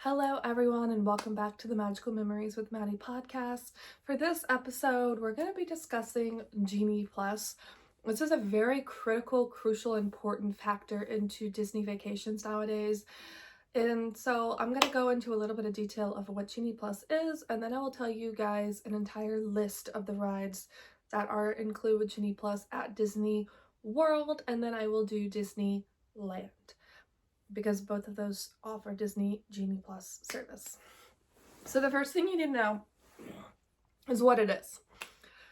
Hello everyone and welcome back to the Magical Memories with Maddie podcast. For this episode, we're going to be discussing Genie Plus. This is a very critical, crucial, important factor into Disney vacations nowadays. And so I'm going to go into a little bit of detail of what Genie Plus is, and then I will tell you guys an entire list of the rides that are included with Genie Plus at Disney World, and then I will do Disneyland, because both of those offer Disney Genie Plus service. So the first thing you need to know is what it is.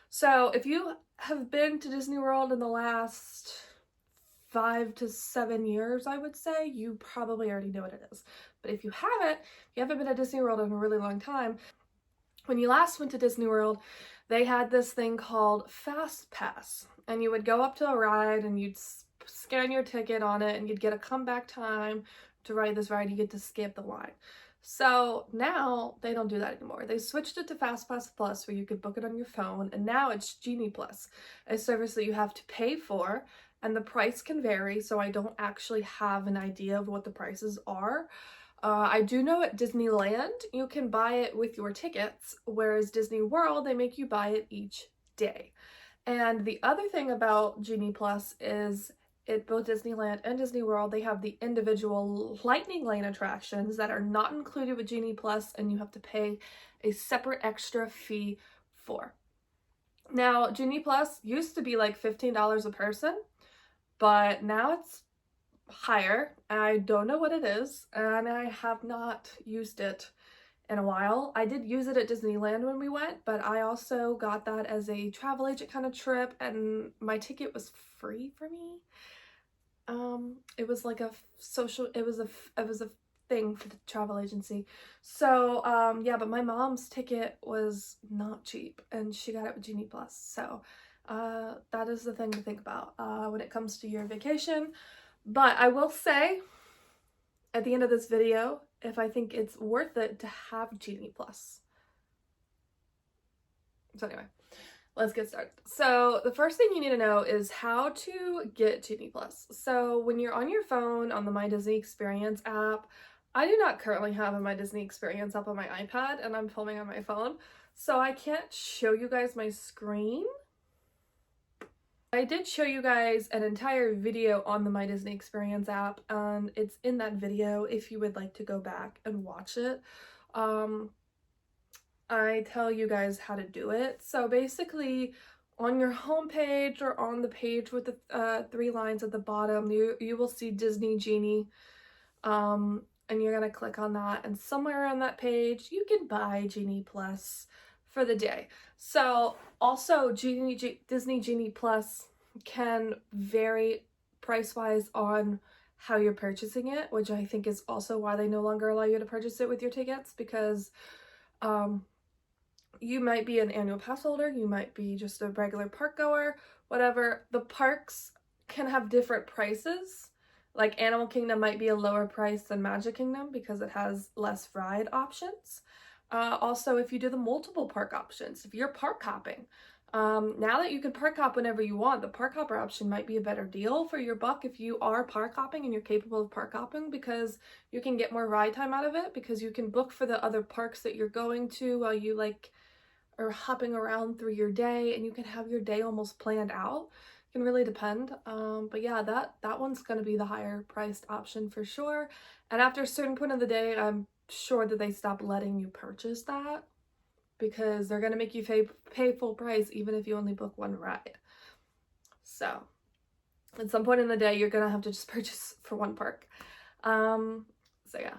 So if you have been to Disney World in the last 5 to 7 years, I would say, you probably already know what it is. But if you haven't been to Disney World in a really long time, when you last went to Disney World, they had this thing called Fast Pass, and you would go up to a ride and you'd scan your ticket on it and you'd get a comeback time to ride this ride. You get to skip the line. So now they don't do that anymore. They switched it to FastPass Plus, where you could book it on your phone, and now it's Genie Plus, a service that you have to pay for, and the price can vary, so I don't actually have an idea of what the prices are. I do know at Disneyland you can buy it with your tickets, whereas Disney World, they make you buy it each day. And the other thing about Genie Plus is at both Disneyland and Disney World, they have the individual Lightning Lane attractions that are not included with Genie Plus, and you have to pay a separate extra fee for. Now, Genie Plus used to be like $15 a person, but now it's higher. I don't know what it is, and I have not used it in a while. I did use it at Disneyland when we went, but I also got that as a travel agent kind of trip, and my ticket was free for me. It was like a social, it was a thing for the travel agency. So, yeah, but my mom's ticket was not cheap, and she got it with Genie Plus. So, that is the thing to think about, when it comes to your vacation. But I will say, at the end of this video, if I think it's worth it to have Genie Plus. So anyway, let's get started. So the first thing you need to know is how to get Genie Plus. So when you're on your phone on the My Disney Experience app, I do not currently have a My Disney Experience app on my iPad, and I'm filming on my phone, so I can't show you guys my screen. I did show you guys an entire video on the My Disney Experience app, and it's in that video if you would like to go back and watch it. I tell you guys how to do it. So basically, on your homepage or on the page with the 3 lines at the bottom, you will see Disney Genie, and you're gonna click on that, and somewhere on that page you can buy Genie Plus for the day. So also Disney Genie Plus can vary price-wise on how you're purchasing it, which I think is also why they no longer allow you to purchase it with your tickets, because you might be an annual pass holder, you might be just a regular park goer, whatever. The parks can have different prices. Like Animal Kingdom might be a lower price than Magic Kingdom because it has less ride options. Also, if you do the multiple park options, if you're park hopping, now that you can park hop whenever you want, the park hopper option might be a better deal for your buck if you are park hopping and you're capable of park hopping, because you can get more ride time out of it, because you can book for the other parks that you're going to while you are hopping around through your day, and you can have your day almost planned out. It can really depend. But yeah, that one's going to be the higher priced option for sure. And after a certain point of the day, I'm sure that they stop letting you purchase that, because they're going to make you pay full price even if you only book one ride. So at some point in the day, you're going to have to just purchase for one park. So yeah,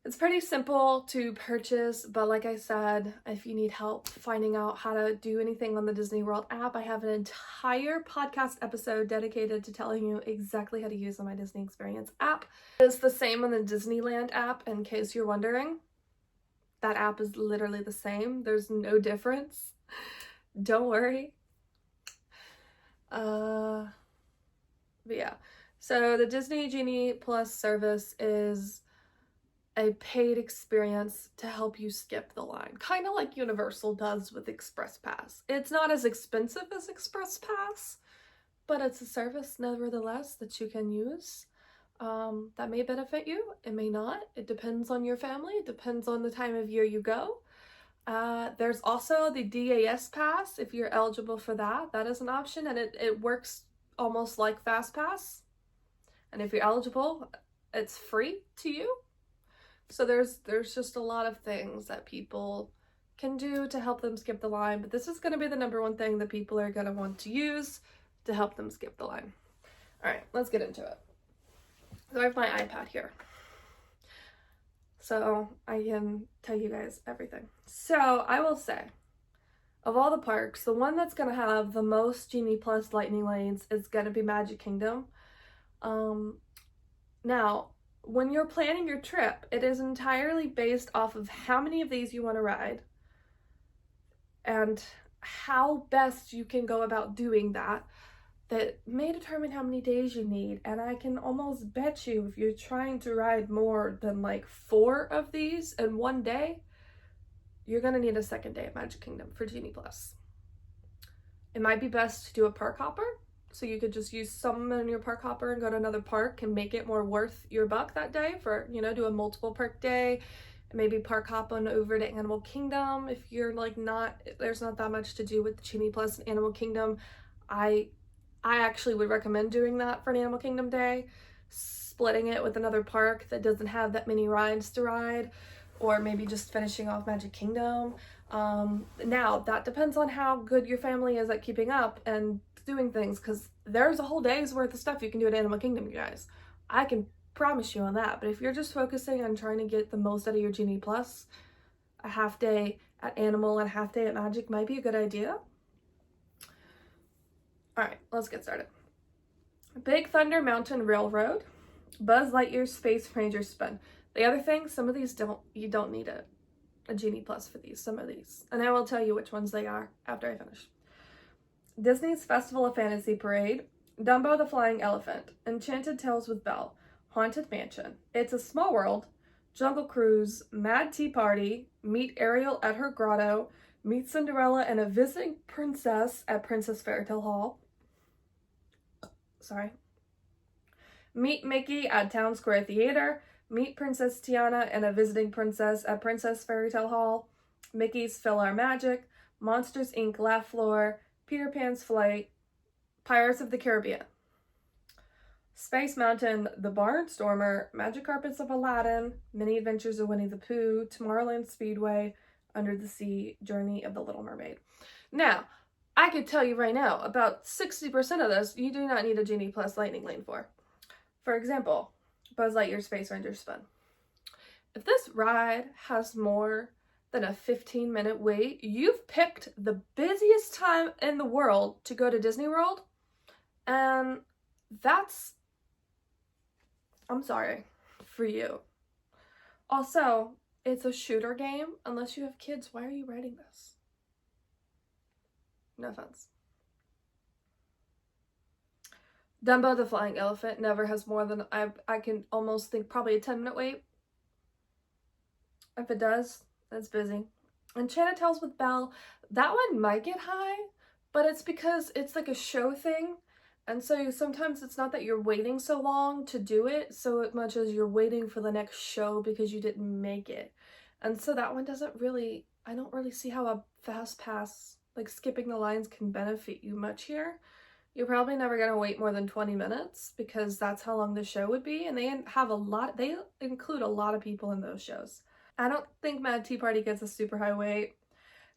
it's pretty simple to purchase, but like I said, if you need help finding out how to do anything on the Disney World app, I have an entire podcast episode dedicated to telling you exactly how to use the My Disney Experience app. It's the same on the Disneyland app, in case you're wondering. That app is literally the same. There's no difference. Don't worry. But yeah. So the Disney Genie Plus service is a paid experience to help you skip the line, kind of like Universal does with Express Pass. It's not as expensive as Express Pass, but it's a service nevertheless that you can use. That may benefit you, it may not. It depends on your family, it depends on the time of year you go. There's also the DAS pass if you're eligible for that. That is an option, and it works almost like Fast Pass. And if you're eligible, it's free to you. So there's just a lot of things that people can do to help them skip the line, but this is going to be the number one thing that people are going to want to use to help them skip the line. All right, let's get into it. So I have my iPad here, so I can tell you guys everything. So I will say, of all the parks, the one that's going to have the most Genie Plus lightning lanes is going to be Magic Kingdom. Now, when you're planning your trip, it is entirely based off of how many of these you want to ride and how best you can go about doing that. That may determine how many days you need, and I can almost bet you if you're trying to ride more than like 4 of these in one day, you're going to need a second day at Magic Kingdom for Genie Plus. It might be best to do a park hopper, so you could just use some in your park hopper and go to another park and make it more worth your buck that day for, do a multiple park day. Maybe park hop on over to Animal Kingdom if you're like there's not that much to do with Genie Plus and Animal Kingdom. I actually would recommend doing that for an Animal Kingdom day, splitting it with another park that doesn't have that many rides to ride, or maybe just finishing off Magic Kingdom. Now, that depends on how good your family is at keeping up and doing things, because there's a whole day's worth of stuff you can do at Animal Kingdom, you guys. I can promise you on that. But if you're just focusing on trying to get the most out of your Genie Plus, a half day at Animal and a half day at Magic might be a good idea. All right, let's get started. Big Thunder Mountain Railroad, Buzz Lightyear's Space Ranger Spin. The other thing, some of these you don't need a Genie Plus for these, some of these. And I will tell you which ones they are after I finish. Disney's Festival of Fantasy Parade, Dumbo the Flying Elephant, Enchanted Tales with Belle, Haunted Mansion, It's a Small World, Jungle Cruise, Mad Tea Party, Meet Ariel at her grotto, Meet Cinderella and a Visiting Princess at Princess Fairytale Hall. Meet Mickey at Town Square Theater, Meet Princess Tiana and a Visiting Princess at Princess Fairytale Hall, Mickey's PhilharMagic, Monsters Inc. Laugh Floor, Peter Pan's Flight, Pirates of the Caribbean, Space Mountain, The Barnstormer, Magic Carpets of Aladdin, Mini Adventures of Winnie the Pooh, Tomorrowland Speedway, Under the Sea, Journey of the Little Mermaid. Now, I could tell you right now, about 60% of this you do not need a Genie Plus lightning lane for. For example, Buzz Lightyear's Space Ranger Spin. If this ride has more than a 15-minute wait, you've picked the busiest time in the world to go to Disney World, and I'm sorry for you. Also, it's a shooter game. Unless you have kids, why are you writing this? No offense. Dumbo the Flying Elephant never has more than, I can almost think probably a 10-minute wait. If it does, it's busy. Enchanted Tales with Belle, that one might get high, but it's because it's like a show thing. And so sometimes it's not that you're waiting so long to do it so much as you're waiting for the next show because you didn't make it. And so that one I don't really see how a fast pass, like skipping the lines, can benefit you much here. You're probably never going to wait more than 20 minutes because that's how long the show would be. And they include a lot of people in those shows. I don't think Mad Tea Party gets a super high wait.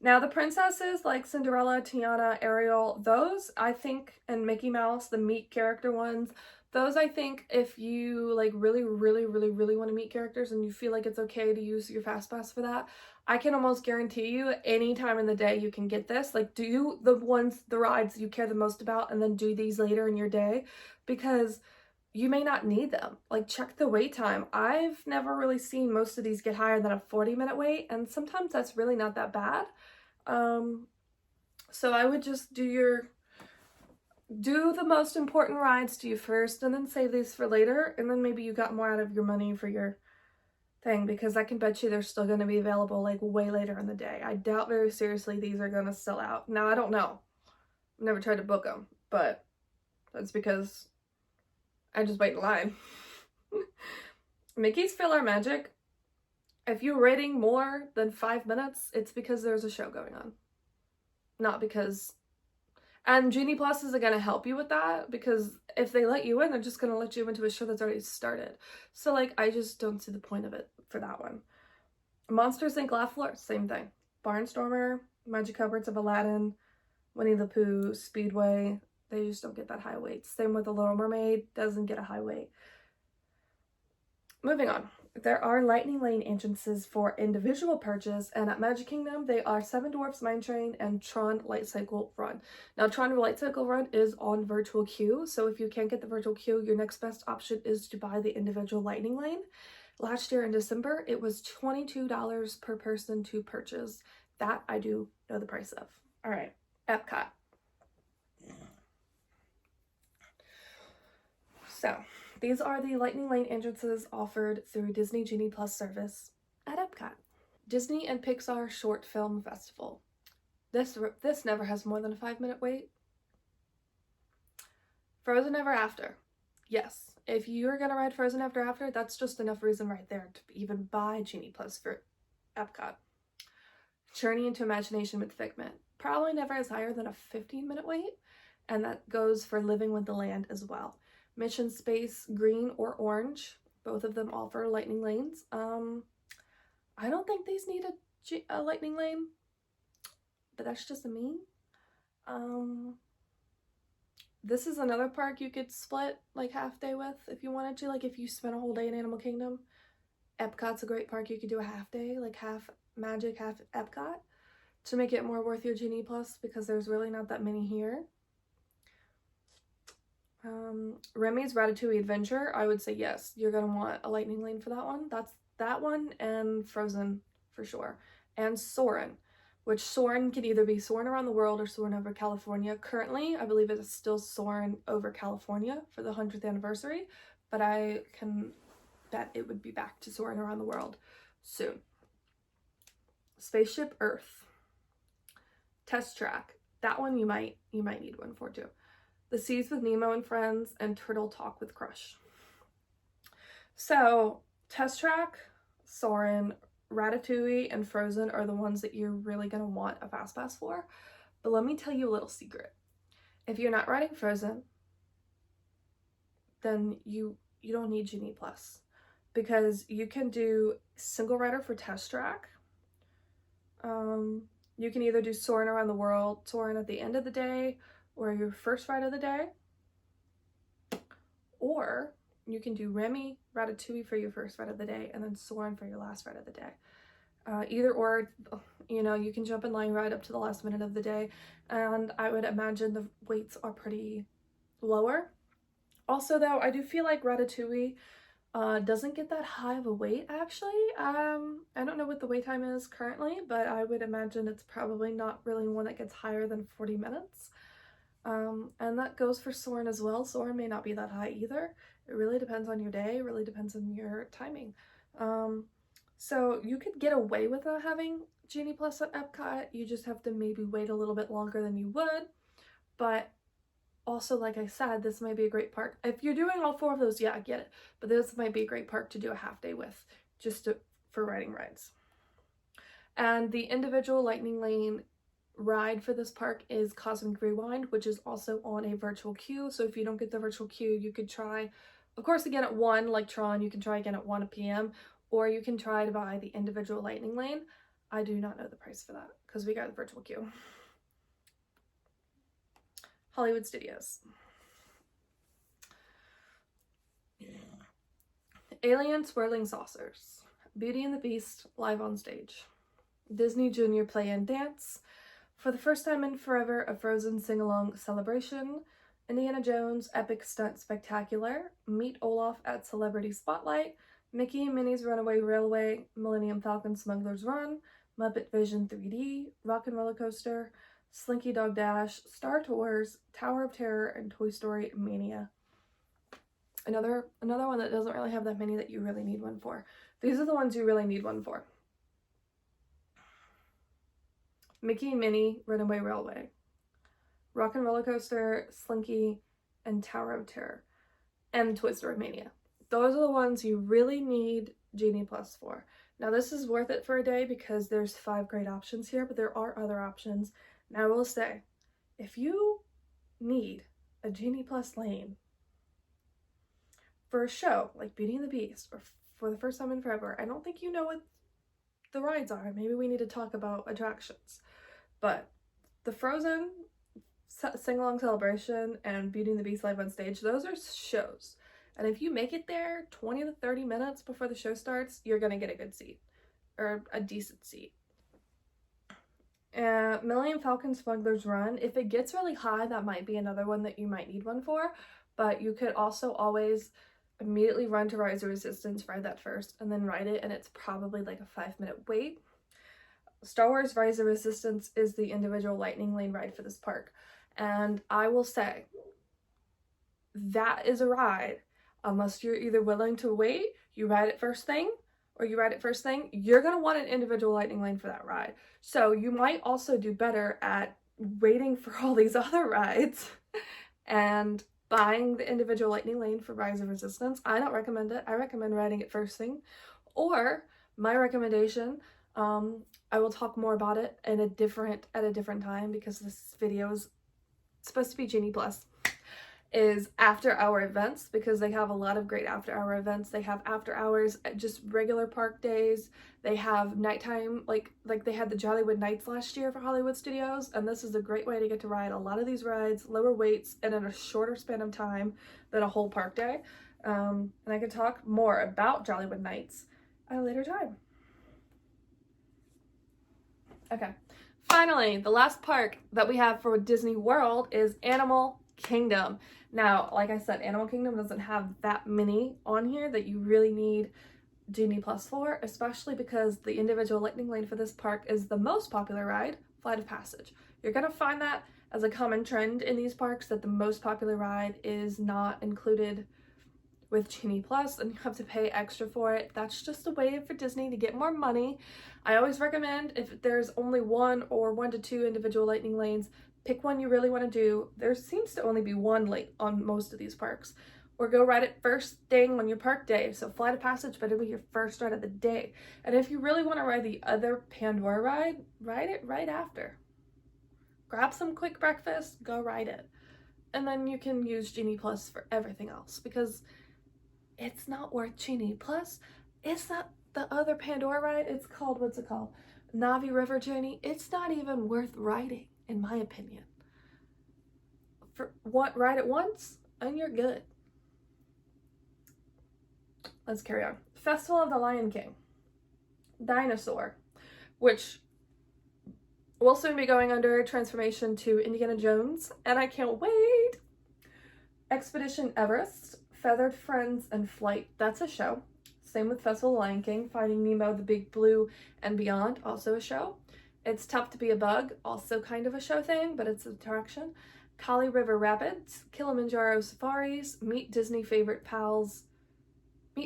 Now, the princesses like Cinderella, Tiana, Ariel, those I think, and Mickey Mouse, the meet character ones, those I think if you like really want to meet characters and you feel like it's okay to use your fast pass for that, I can almost guarantee you any time in the day you can get this. Like, do the rides you care the most about and then do these later in your day, because you may not need them. Like, check the wait time. I've never really seen most of these get higher than a 40-minute wait, and sometimes that's really not that bad. So I would just do the most important rides to you first, and then save these for later, and then maybe you got more out of your money for your thing, because I can bet you they're still going to be available like way later in the day. I doubt very seriously these are going to sell out. Now, I don't know. I've never tried to book them, but that's because I just wait in line. Mickey's Filler Magic, if you're rating more than 5 minutes, it's because there's a show going on. Not because... And Genie Plus isn't going to help you with that, because if they let you in, they're just going to let you into a show that's already started. So, like, I just don't see the point of it for that one. Monsters, Inc. Laugh Floor, same thing. Barnstormer, Magic Cupboards of Aladdin, Winnie the Pooh, Speedway, they just don't get that high weight. Same with The Little Mermaid, doesn't get a high weight. Moving on. There are Lightning Lane entrances for individual purchase, and at Magic Kingdom, they are Seven Dwarfs Mine Train and Tron Light Cycle Run. Now, Tron Light Cycle Run is on virtual queue, so if you can't get the virtual queue, your next best option is to buy the individual Lightning Lane. Last year in December, it was $22 per person to purchase. That I do know the price of. All right, Epcot. So, these are the Lightning Lane entrances offered through Disney Genie Plus service at Epcot. Disney and Pixar Short Film Festival. This never has more than a 5-minute wait. Frozen Ever After. Yes, if you're gonna ride Frozen Ever After, that's just enough reason right there to even buy Genie Plus for Epcot. Journey into Imagination with Figment. Probably never is higher than a 15-minute wait, and that goes for Living with the Land as well. Mission Space Green or Orange, both of them offer lightning lanes. I don't think these need a lightning lane, but that's just me. This is another park you could split like half day with if you wanted to. Like if you spent a whole day in Animal Kingdom, Epcot's a great park you could do a half day, like half Magic, half Epcot, to make it more worth your Genie Plus, because there's really not that many here. Remy's Ratatouille Adventure, I would say yes, you're gonna want a lightning lane for that one. That's that one and Frozen for sure. And Soarin', which Soarin' can either be Soarin' Around the World or Soarin' Over California. Currently, I believe it is still Soarin' Over California for the 100th anniversary, but I can bet it would be back to Soarin' Around the World soon. Spaceship Earth. Test Track. That one you might need one for too. The Seas with Nemo and Friends, and Turtle Talk with Crush. So, Test Track, Soarin', Ratatouille, and Frozen are the ones that you're really going to want a Fast Pass for. But let me tell you a little secret. If you're not riding Frozen, then you don't need Genie Plus, because you can do single rider for Test Track. You can either do Soarin' Around the World, Soarin' at the end of the day, or your first ride of the day, or you can do Remy Ratatouille for your first ride of the day and then Soarin' for your last ride of the day. Either or, you know, you can jump in line right up to the last minute of the day, and I would imagine the weights are pretty lower. Also though, I do feel like Ratatouille doesn't get that high of a wait actually. I don't know what the wait time is currently, but I would imagine it's probably not really one that gets higher than 40 minutes. And that goes for Soarin' as well. Soarin' may not be that high either. It really depends on your day, it really depends on your timing. So you could get away with not having Genie Plus at Epcot. You just have to maybe wait a little bit longer than you would. But also, like I said, this might be a great park. If you're doing all 4 of those, yeah, I get it. But this might be a great park to do a half day with, just for riding rides. And the individual lightning lane ride for this park is Cosmic Rewind, which is also on a virtual queue. So if you don't get the virtual queue, you could try, of course, again at 1, like Tron, you can try again at 1 p.m. or you can try to buy the individual lightning lane. I do not know the price for that because we got the virtual queue. Hollywood Studios. Alien Swirling Saucers. Beauty and the Beast live on stage. Disney Junior Play and Dance. For the first time in forever, a Frozen sing-along celebration. Indiana Jones Epic Stunt Spectacular. Meet Olaf at Celebrity Spotlight. Mickey and Minnie's Runaway Railway. Millennium Falcon Smuggler's Run. Muppet Vision 3D. Rock and Roller Coaster. Slinky Dog Dash. Star Tours. Tower of Terror, and Toy Story Mania. Another one that doesn't really have that many that you really need one for. These are the ones you really need one for. Mickey and Minnie Runaway Railway, Rock and Roller Coaster, Slinky, and Tower of Terror, and Toy Story Mania. those are the ones you really need Genie Plus for. Now this is worth it for a day because there's 5 great options here, but there are other options. Now I will say, if you need a Genie Plus lane for a show like Beauty and the Beast or for the first time in forever, I don't think you know what the rides are. Maybe we need to talk about attractions. But the Frozen Sing-Along Celebration and Beauty and the Beast Live on Stage, those are shows. And if you make it there 20 to 30 minutes before the show starts, you're gonna get a good seat, or a decent seat. Millennium Falcon Smuggler's Run, if it gets really high, that might be another one that you might need one for, but you could also always immediately run to Rise of Resistance, ride that first, and then ride it, and it's probably like a 5-minute wait. Star Wars Rise of Resistance is the individual lightning lane ride for this park, and I will say that is a ride, unless you're either willing to wait, you ride it first thing, or you ride it first thing, you're going to want an individual lightning lane for that ride. So you might also do better at waiting for all these other rides and buying the individual lightning lane for Rise of Resistance. I don't recommend it. I recommend riding it first thing. Or my recommendation, I will talk more about it at a different time because this video is supposed to be Genie Plus, is after hour events, because they have a lot of great after hour events. They have after hours at just regular park days. They have nighttime, like they had the Jollywood Nights last year for Hollywood Studios, and this is a great way to get to ride a lot of these rides, lower weights, and in a shorter span of time than a whole park day. And I could talk more about Jollywood Nights at a later time. Okay, finally, the last park that we have for Disney World is Animal Kingdom. Now, like I said, Animal Kingdom doesn't have that many on here that you really need Genie Plus for, especially because the individual lightning lane for this park is the most popular ride, Flight of Passage. You're gonna find that as a common trend in these parks, that the most popular ride is not included with Genie Plus and you have to pay extra for it. That's just a way for Disney to get more money. I always recommend, if there's only 1 or 1 to 2 individual lightning lanes, pick one you really want to do. There seems to only be 1 lane on most of these parks. Or go ride it first thing on your park day. So Flight of Passage better be your first ride of the day. And if you really want to ride the other Pandora ride, ride it right after. Grab some quick breakfast, go ride it. And then you can use Genie Plus for everything else, because it's not worth Genie Plus. It's not the other Pandora ride. It's called, what's it called? Navi River Journey. It's not even worth riding, in my opinion. For what, ride it once and you're good. Let's carry on. Festival of the Lion King. Dinosaur, which will soon be going under transformation to Indiana Jones, and I can't wait. Expedition Everest, Feathered Friends, and Flight. That's a show. Same with Festival of the Lion King. Finding Nemo, The Big Blue, and Beyond, also a show. It's Tough to Be a Bug, also kind of a show thing, but it's an attraction. Kali River Rapids, Kilimanjaro Safaris, Meet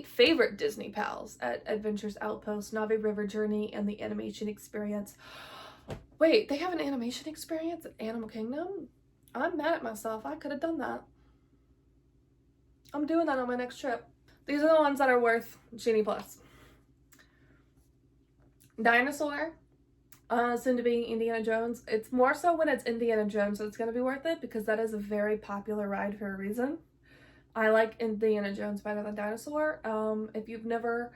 Favorite Disney Pals at Adventures Outpost, Navi River Journey, and the Animation Experience. Wait, they have an animation experience at Animal Kingdom? I'm mad at myself. I could have done that. I'm doing that on my next trip. These are the ones that are worth Genie Plus. Dinosaur, soon to be Indiana Jones. It's more so when it's Indiana Jones that it's going to be worth it, because that is a very popular ride for a reason. I like Indiana Jones better than Dinosaur. If you've never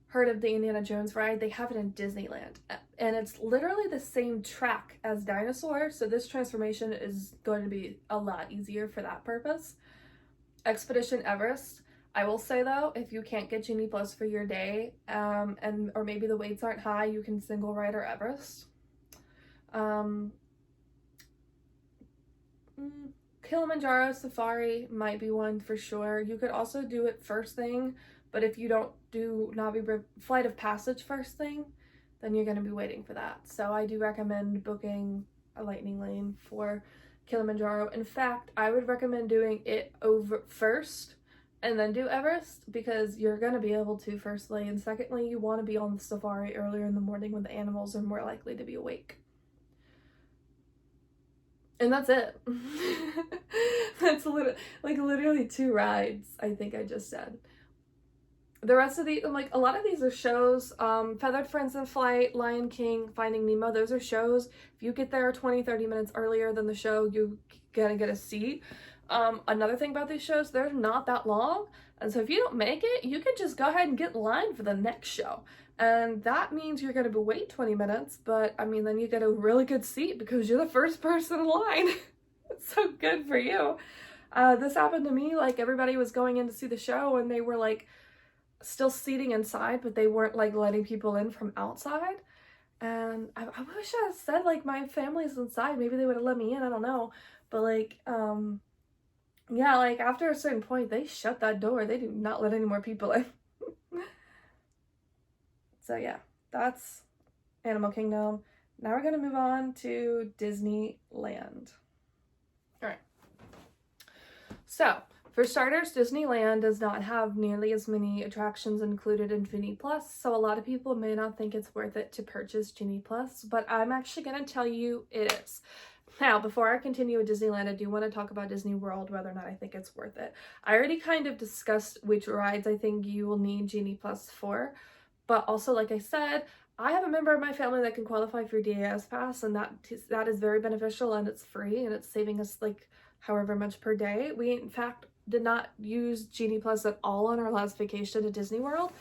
heard of the Indiana Jones ride, they have it in Disneyland, and it's literally the same track as Dinosaur, so this transformation is going to be a lot easier for that purpose. Expedition Everest. I will say though, if you can't get Genie Plus for your day, or maybe the weights aren't high, you can single rider Everest. Kilimanjaro Safari might be one for sure. You could also do it first thing, but if you don't do Flight of Passage first thing, then you're going to be waiting for that. So I do recommend booking a lightning lane for Kilimanjaro. In fact, I would recommend doing it over first and then do Everest, because you're going to be able to firstly, and secondly, you want to be on the safari earlier in the morning when the animals are more likely to be awake. And that's it. That's literally 2 rides, I think I just said. the rest of the, like, a lot of these are shows. Feathered Friends in Flight, Lion King, Finding Nemo, those are shows. If you get there 20-30 minutes earlier than the show, you gonna get a seat. Another thing about these shows, they're not that long, and so if you don't make it, you can just go ahead and get in line for the next show. And that means you're gonna be wait 20 minutes, but I mean, then you get a really good seat because you're the first person in line. So good for you. This happened to me, like, everybody was going in to see the show and they were like still seating inside, but they weren't like letting people in from outside. And I wish I had said like my family's inside, maybe they would have let me in, I don't know. But like, yeah, like after a certain point, they shut that door. They do not let any more people in. So yeah, that's Animal Kingdom. Now we're gonna move on to Disneyland. All right. So, for starters, Disneyland does not have nearly as many attractions included in Genie Plus, so a lot of people may not think it's worth it to purchase Genie Plus, but I'm actually going to tell you it is. Now, before I continue with Disneyland, I do want to talk about Disney World, whether or not I think it's worth it. I already kind of discussed which rides I think you will need Genie Plus for, but also, like I said, I have a member of my family that can qualify for DAS Pass, and that is very beneficial, and it's free, and it's saving us like however much per day. We, in fact, did not use Genie Plus at all on our last vacation to Disney World.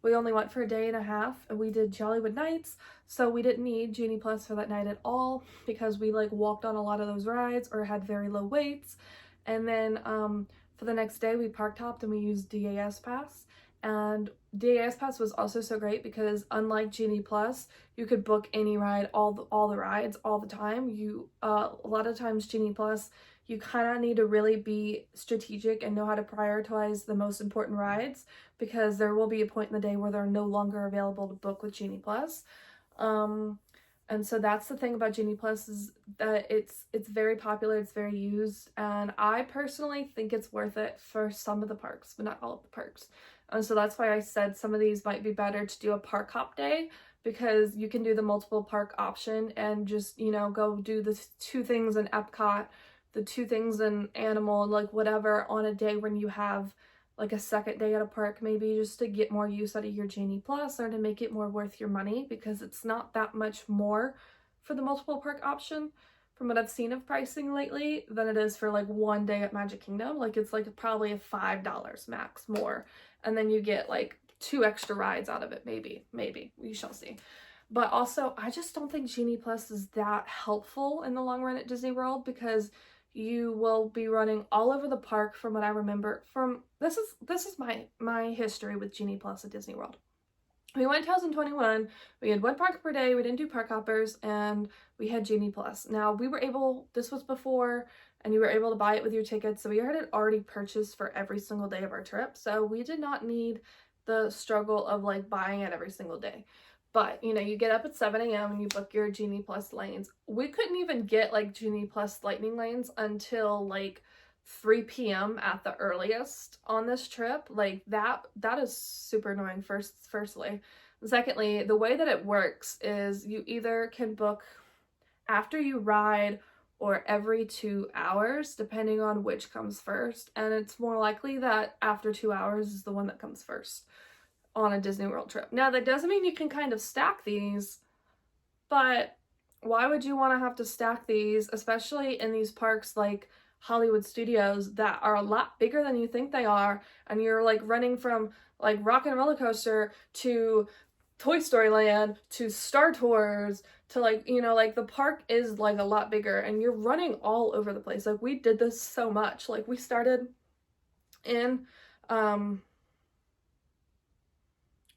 We only went for a day and a half, and we did Jollywood Nights, so we didn't need Genie Plus for that night at all because we like walked on a lot of those rides or had very low waits. And then for the next day, we park hopped and we used DAS Pass. And DAS Pass was also so great because unlike Genie Plus, you could book any ride, all the rides all the time. A lot of times Genie Plus, you kind of need to really be strategic and know how to prioritize the most important rides because there will be a point in the day where they're no longer available to book with Genie Plus. And so that's the thing about Genie Plus is that it's very popular, it's very used, and I personally think it's worth it for some of the parks, but not all of the parks. And so that's why I said some of these might be better to do a park hop day because you can do the multiple park option and just, you know, go do the 2 things in Epcot, the 2 things in Animal, like whatever, on a day when you have like a second day at a park, maybe just to get more use out of your Genie Plus or to make it more worth your money because it's not that much more for the multiple park option from what I've seen of pricing lately than it is for like 1 day at Magic Kingdom. Like it's like probably a $5 max more. And then you get like 2 extra rides out of it, maybe, we shall see. But also, I just don't think Genie Plus is that helpful in the long run at Disney World because you will be running all over the park from what I remember from, this is my history with Genie Plus at Disney World. We went 2021, we had 1 park per day, we didn't do park hoppers, and we had Genie Plus. Now, this was before, and you were able to buy it with your tickets, so we had it already purchased for every single day of our trip, so we did not need the struggle of like buying it every single day. But, you know, you get up at 7 a.m. and you book your Genie Plus lanes. We couldn't even get like Genie Plus lightning lanes until like 3 p.m. at the earliest on this trip. Like that is super annoying firstly. Secondly, the way that it works is you either can book after you ride or every 2 hours, depending on which comes first. And it's more likely that after 2 hours is the one that comes first on a Disney World trip. Now, that doesn't mean you can kind of stack these, but why would you want to have to stack these, especially in these parks like Hollywood Studios that are a lot bigger than you think they are, and you're like running from like Rock and Roller Coaster to Toy Story Land to Star Tours to like, you know, like the park is like a lot bigger and you're running all over the place. Like we did this so much. Like we started in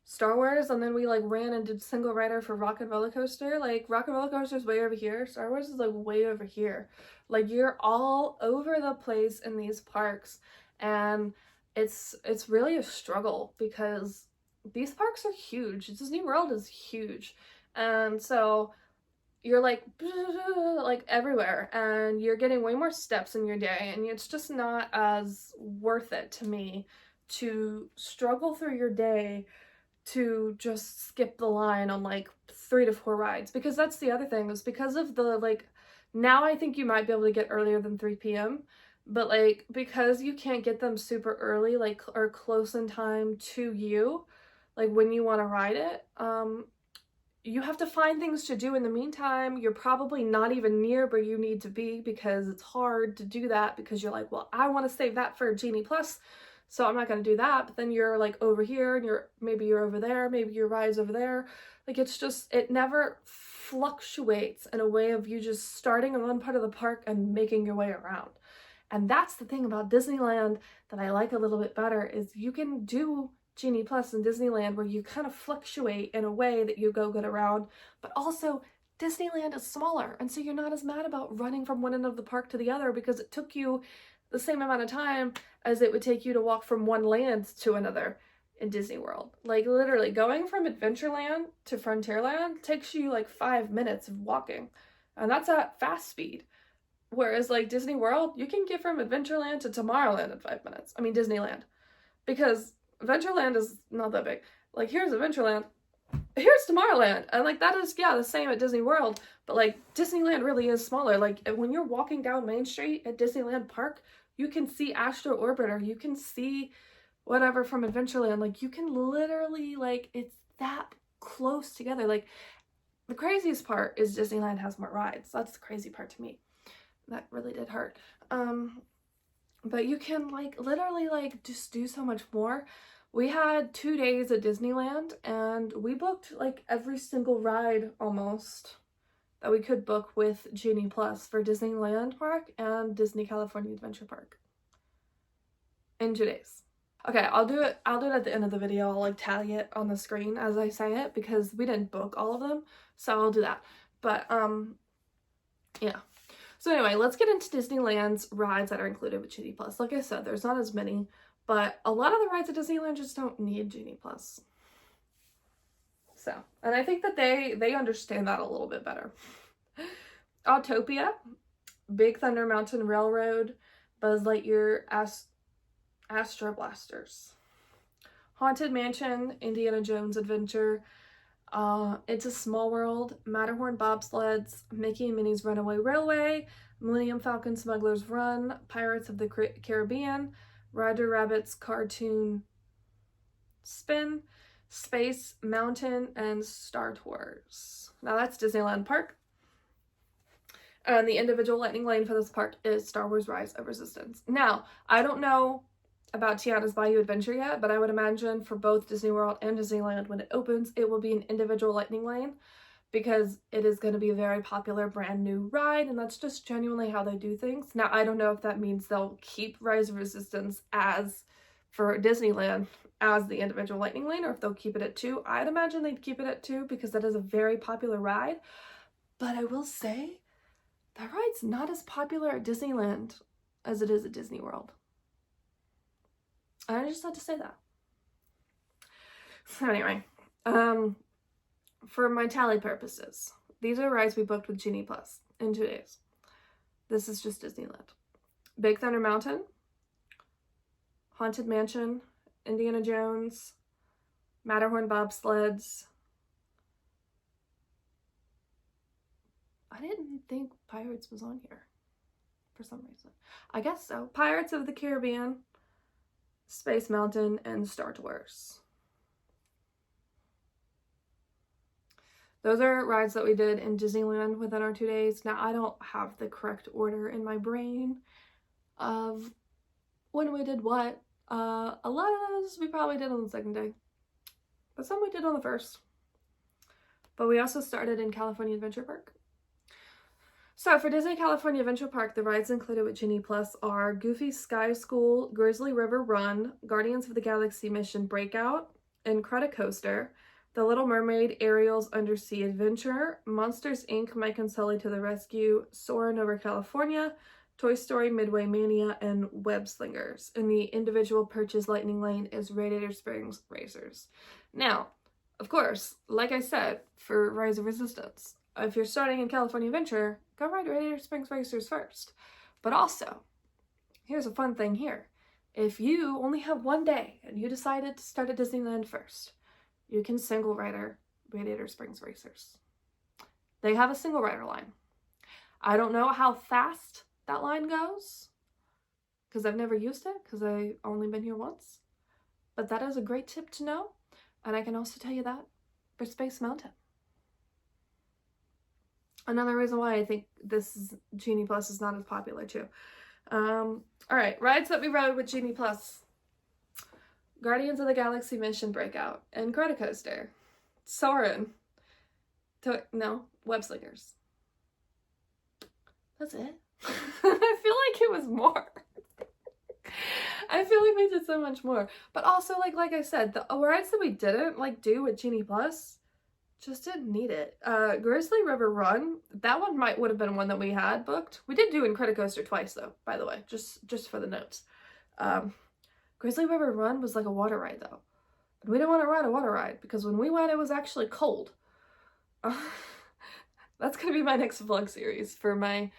Star Wars, and then we like ran and did single rider for Rock and Roller Coaster. Like Rock and Roller Coaster is way over here. Star Wars is like way over here. Like you're all over the place in these parks, and it's really a struggle because these parks are huge. Disney World is huge, and so you're like everywhere, and you're getting way more steps in your day, and it's just not as worth it to me to struggle through your day to just skip the line on like 3 to 4 rides. Because that's the other thing, is because of the like, now I think you might be able to get earlier than 3 p.m. But like, because you can't get them super early, like, or close in time to you, like when you want to ride it, you have to find things to do in the meantime. You're probably not even near where you need to be because it's hard to do that because you're like, well, I want to save that for Genie Plus, so I'm not going to do that. But then you're like over here and maybe you're over there, maybe your ride's over there. Like, it's just, it never fluctuates in a way of you just starting in one part of the park and making your way around. And that's the thing about Disneyland that I like a little bit better, is you can do Genie Plus in Disneyland where you kind of fluctuate in a way that you get around, but also Disneyland is smaller, and so you're not as mad about running from one end of the park to the other because it took you the same amount of time as it would take you to walk from one land to another in Disney World. Like, literally going from Adventureland to Frontierland takes you like 5 minutes of walking, and that's at fast speed. Whereas like Disney World, you can get from Adventureland to Tomorrowland in 5 minutes. I mean Disneyland. Because Adventureland is not that big. Like, here's Adventureland, here's Tomorrowland. And like, that is, yeah, the same at Disney World. But like, Disneyland really is smaller. Like, when you're walking down Main Street at Disneyland Park, you can see Astro Orbiter. You can see whatever from Adventureland. Like, you can literally, like, it's that close together. Like, the craziest part is Disneyland has more rides. That's the crazy part to me. That really did hurt. But you can like literally like just do so much more. We had 2 days at Disneyland and we booked like every single ride almost that we could book with Genie Plus for Disneyland Park and Disney California Adventure Park in 2 days. Okay, I'll do it at the end of the video. I'll like tally it on the screen as I say it because we didn't book all of them, so I'll do that. But yeah. So anyway, let's get into Disneyland's rides that are included with Genie Plus. Like I said, there's not as many, but a lot of the rides at Disneyland just don't need Genie Plus. So, and I think that they understand that a little bit better. Autopia, Big Thunder Mountain Railroad, Buzz Lightyear, Astro Blasters. Haunted Mansion, Indiana Jones Adventure, It's a Small World, Matterhorn Bobsleds, Mickey and Minnie's Runaway Railway, Millennium Falcon Smuggler's Run, Pirates of the Caribbean, Roger Rabbit's Cartoon Spin, Space Mountain, and Star Tours. Now that's Disneyland Park. And the individual lightning lane for this park is Star Wars Rise of Resistance. Now, I don't know about Tiana's Bayou Adventure yet, but I would imagine for both Disney World and Disneyland when it opens, it will be an individual lightning lane because it is going to be a very popular brand new ride, and that's just genuinely how they do things. Now, I don't know if that means they'll keep Rise of Resistance as, for Disneyland, as the individual lightning lane, or if they'll keep it at 2. I'd imagine they'd keep it at 2 because that is a very popular ride, but I will say that ride's not as popular at Disneyland as it is at Disney World. I just had to say that. So anyway, for my tally purposes, these are rides we booked with Genie Plus in 2 days. This is just Disneyland. Big Thunder Mountain, Haunted Mansion, Indiana Jones, Matterhorn Bobsleds. I didn't think Pirates was on here for some reason. I guess so. Pirates of the Caribbean, Space Mountain, and Star Tours. Those are rides that we did in Disneyland within our 2 days. Now, I don't have the correct order in my brain of when we did what. A lot of those we probably did on the second day, but some we did on the first. But we also started in California Adventure Park. So for Disney California Adventure Park, the rides included with Genie Plus are Goofy's Sky School, Grizzly River Run, Guardians of the Galaxy Mission Breakout, Incredicoaster, The Little Mermaid Ariel's Undersea Adventure, Monsters Inc. Mike and Sully to the Rescue, Soarin' Over California, Toy Story Midway Mania, and Web Slingers. And the individual purchase lightning lane is Radiator Springs Racers. Now, of course, like I said, for Rise of Resistance, if you're starting in California Adventure, go ride Radiator Springs Racers first. But also, here's a fun thing here. If you only have 1 day and you decided to start at Disneyland first, you can single rider Radiator Springs Racers. They have a single rider line. I don't know how fast that line goes, because I've never used it because I've only been here once. But that is a great tip to know. And I can also tell you that for Space Mountain. Another reason why I think this Genie Plus is not as popular too. All right, rides that we rode with Genie Plus. Guardians of the Galaxy Mission Breakout, Incredicoaster, Soarin', Web Slingers. That's it. I feel like it was more. I feel like we did so much more. But also, like I said, the rides that we didn't do with Genie Plus just didn't need it. Grizzly River Run, that one would have been one that we had booked. We did do Incredicoaster twice though, by the way, just for the notes. Grizzly River Run was like a water ride though. But we didn't want to ride a water ride because when we went it was actually cold. That's gonna be my next vlog series for my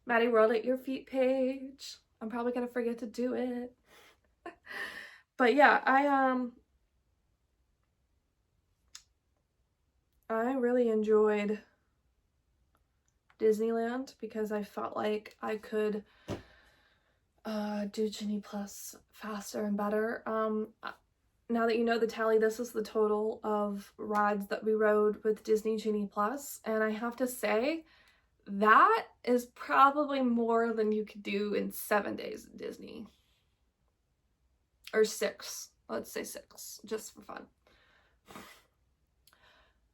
Maddie World at Your Feet page. I'm probably gonna forget to do it. But yeah, I really enjoyed Disneyland because I felt like I could do Genie Plus faster and better. Now that you know the tally, this is the total of rides that we rode with Disney Genie Plus, and I have to say that is probably more than you could do in 7 days at Disney. Or 6. Let's say 6, just for fun.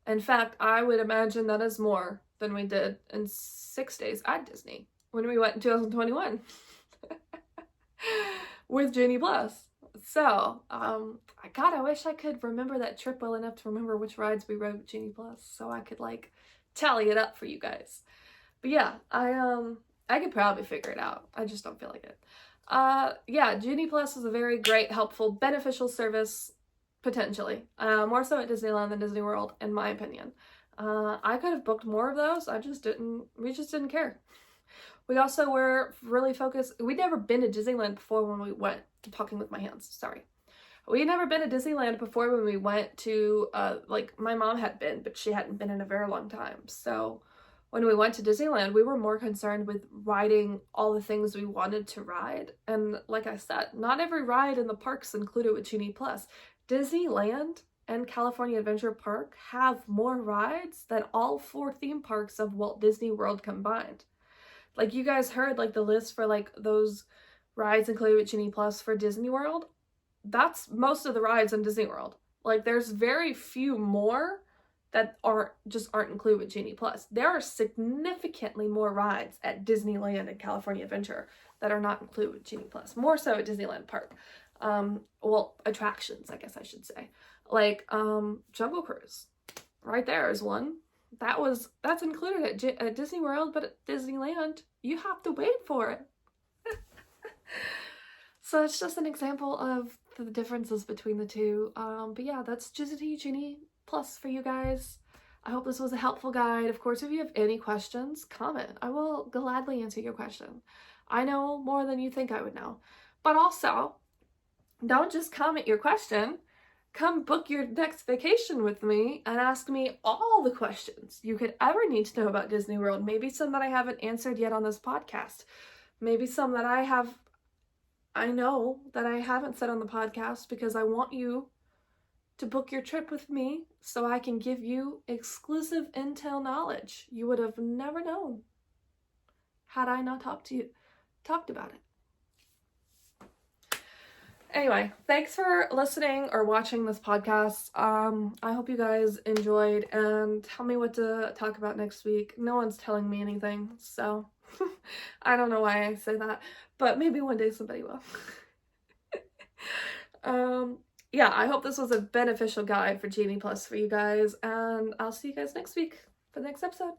In fact, I would imagine that is more than we did in 6 days at Disney when we went in 2021 with Genie Plus. So, I wish I could remember that trip well enough to remember which rides we rode with Genie Plus so I could tally it up for you guys. But yeah, I could probably figure it out. I just don't feel like it. Yeah, Genie Plus is a very great, helpful, beneficial service, potentially. More so at Disneyland than Disney World, in my opinion. I could have booked more of those. We just didn't care. We also were really focused. We'd never been to Disneyland before when we went to Talking with My Hands. Sorry. We had never been to Disneyland before when we went to, my mom had been, but she hadn't been in a very long time. So when we went to Disneyland, we were more concerned with riding all the things we wanted to ride. And like I said, not every ride in the parks included with Genie Plus. Disneyland and California Adventure Park have more rides than all 4 theme parks of Walt Disney World combined. Like you guys heard the list for those rides included with Genie Plus for Disney World. That's most of the rides in Disney World. There's very few more that aren't included with Genie Plus. There are significantly more rides at Disneyland and California Adventure that are not included with Genie Plus. More so at Disneyland Park. Well, attractions, I guess I should say. Jungle Cruise. Right there is one. That's included at Disney World, but at Disneyland, you have to wait for it. So it's just an example of the differences between the two. But yeah, that's Disney Genie Plus for you guys. I hope this was a helpful guide. Of course, if you have any questions, comment. I will gladly answer your question. I know more than you think I would know. But also, don't just comment your question. Come book your next vacation with me and ask me all the questions you could ever need to know about Disney World. Maybe some that I haven't answered yet on this podcast. Maybe some that I know that I haven't said on the podcast because I want you to book your trip with me so I can give you exclusive intel knowledge you would have never known had I not talked about it. Anyway, thanks for listening or watching this podcast. I hope you guys enjoyed, and tell me what to talk about next week. No one's telling me anything, so I don't know why I say that, but maybe one day somebody will. Yeah, I hope this was a beneficial guide for Genie Plus for you guys, and I'll see you guys next week for the next episode.